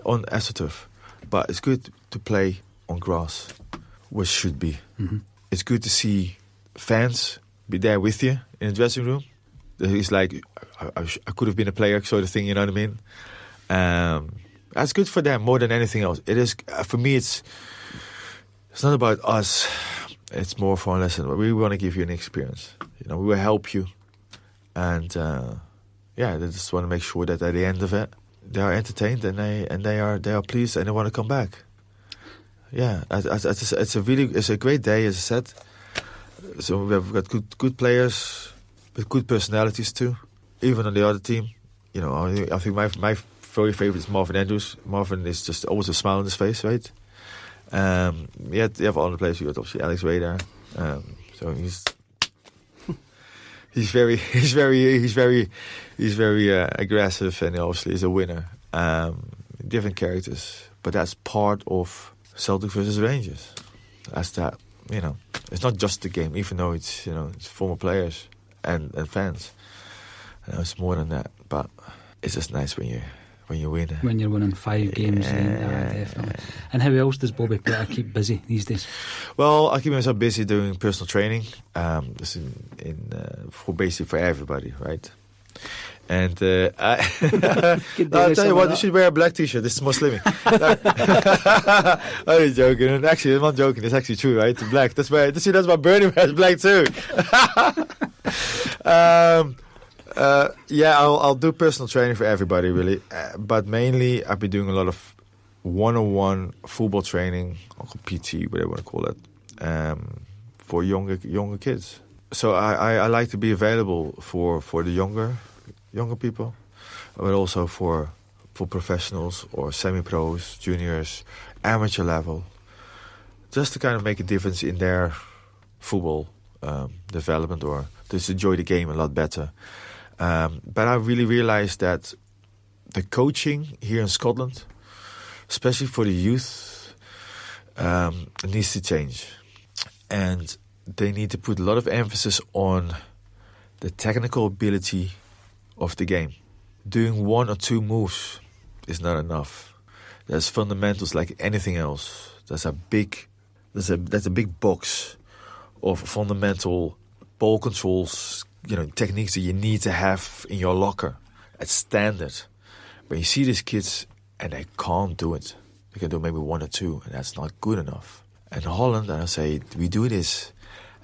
on AstroTurf. But it's good to play on grass, which should be. Mm-hmm. It's good to see fans be there with you in the dressing room. It's like I could have been a player, sort of thing. You know what I mean? That's good for them more than anything else. It is for me. It's not about us. It's more for a lesson. We want to give you an experience. We will help you, and they just want to make sure that at the end of it, they are entertained and they are pleased and they want to come back. Yeah, it's a great day, as I said. So we've got good players with good personalities too. Even on the other team, I think my very favourite is Marvin Andrews. Marvin is just always a smile on his face, right? You have other players. You got obviously Alex Radar. So he's very aggressive, and obviously he's a winner. Different characters, but that's part of Celtic versus Rangers. That's that. It's not just the game, even though it's it's former players and fans. It's more than that, but it's just nice when you win. When you're winning 5 games, definitely. And how else does Bobby Petta keep busy these days? Well, I keep myself busy doing personal training. This for basically for everybody, right? And I'll tell you what, you should wear a black t-shirt. This is Muslim. I'm joking. And actually, I'm not joking. It's actually true, right? It's black. That's why Bernie wears black too. I'll do personal training for everybody, really. But mainly, I've been doing a lot of one-on-one football training, or PT, whatever you want to call it, for younger kids. So I like to be available for the younger people, but also for professionals or semi-pros, juniors, amateur level, just to kind of make a difference in their football development, or just enjoy the game a lot better. But I really realized that the coaching here in Scotland, especially for the youth, needs to change. And they need to put a lot of emphasis on the technical ability of the game. Doing one or two moves is not enough. There's fundamentals like anything else. That's a big box of fundamental ball controls, techniques that you need to have in your locker. It's standard. But you see these kids and they can't do it. They can do maybe one or two, and that's not good enough. And in Holland, I say, we do this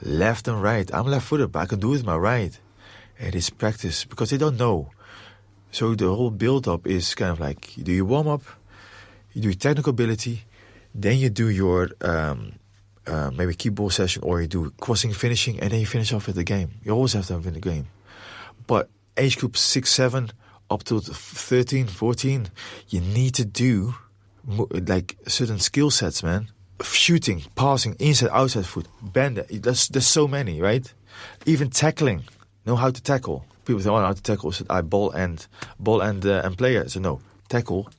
left and right. I'm left-footed, but I can do it with my right. It is practice, because they don't know. So the whole build-up is kind of like, you do your warm-up, you do your technical ability, then you do your maybe keep ball session, or you do crossing, finishing, and then you finish off with the game. You always have to win the game. But age group 6, 7, up to 13, 14, you need to do like certain skill sets, man. Shooting, passing, inside, outside foot, bend. There's so many, right? Even tackling. Know how to tackle. People say, "Oh, how to tackle?" I said, "Ball and player." So no, tackle,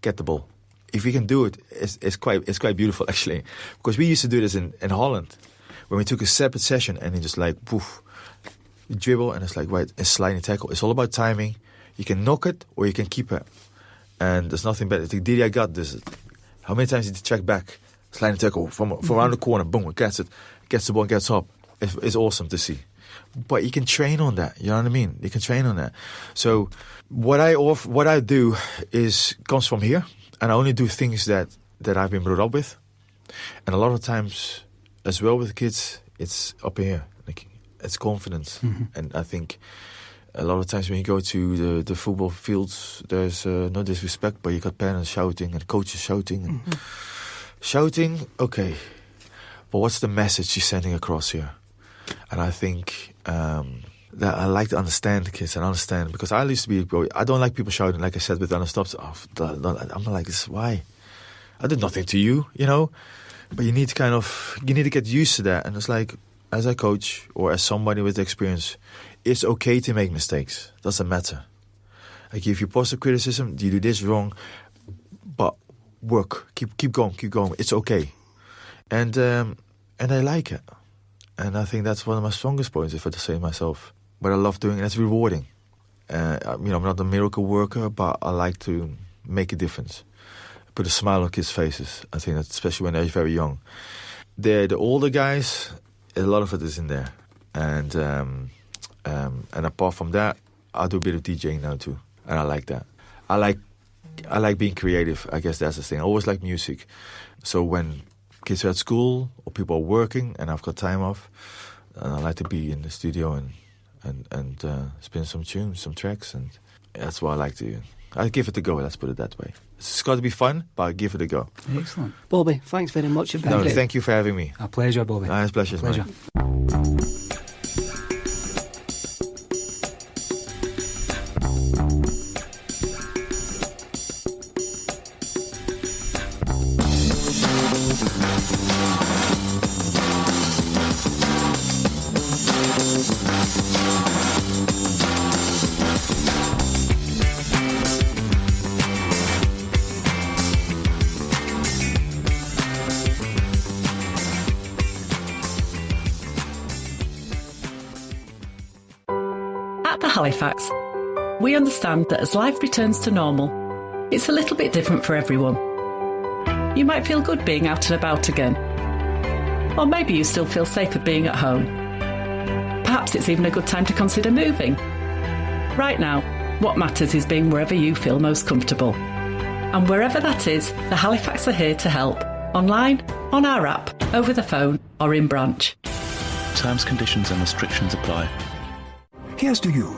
get the ball. If you can do it, it's quite beautiful actually, because we used to do this in Holland, when we took a separate session and it just like poof, you dribble and it's like right, a sliding tackle. It's all about timing. You can knock it or you can keep it, and there's nothing better. Did I got this? How many times did you check back? Sliding tackle from around the corner, boom, it gets the ball, gets up. It's awesome to see. But you can train on that. You know what I mean? You can train on that. So what I do comes from here, and I only do things that I've been brought up with. And a lot of times, as well with kids, it's up here. Like, it's confidence. Mm-hmm. And I think a lot of times when you go to the football fields, there's no disrespect, but you got parents shouting and coaches shouting and. Mm-hmm. Shouting, okay, but what's the message you're sending across here? And I think that I like to understand the kids and understand, because I used to be, I don't like people shouting, like I said, with non-stops. I'm not like this. Why? I did nothing to you, But you need to get used to that. And it's like, as a coach or as somebody with experience, it's okay to make mistakes. Doesn't matter. I give you positive criticism. You do this wrong, but work, keep going. It's okay, and I like it, and I think that's one of my strongest points, if I to say myself. But I love doing it. It's rewarding. I'm not a miracle worker, but I like to make a difference, put a smile on kids' faces. I think that especially when they're very young. The older guys, a lot of it is in there, and apart from that, I do a bit of DJing now too, and I like that. I like being creative. I guess that's the thing. I always like music. So when kids are at school or people are working and I've got time off, I like to be in the studio and spin some tunes, some tracks, and that's what I like to do. I give it a go, let's put it that way. It's got to be fun, but I give it a go. Excellent. Bobby, thanks very much. Thank you for having me. A pleasure, Bobby. It's a pleasure. Halifax, we understand that as life returns to normal, it's a little bit different for everyone. You might feel good being out and about again, or maybe you still feel safer being at home. Perhaps it's even a good time to consider moving. Right now, What matters is being wherever you feel most comfortable. And wherever that is, the Halifax are here to help. Online, on our app, over the phone or in branch. Terms, conditions and restrictions apply. Here's to you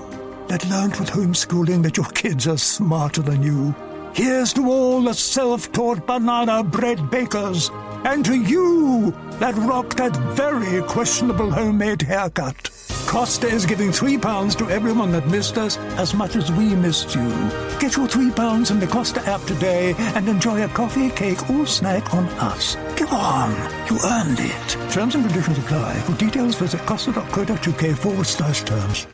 that learnt with homeschooling that your kids are smarter than you. Here's to all the self-taught banana bread bakers. And to you that rock that very questionable homemade haircut. Costa is giving £3 to everyone that missed us as much as we missed you. Get your £3 in the Costa app today and enjoy a coffee, cake or snack on us. Go on, you earned it. Terms and conditions apply. For details visit costa.co.uk/terms.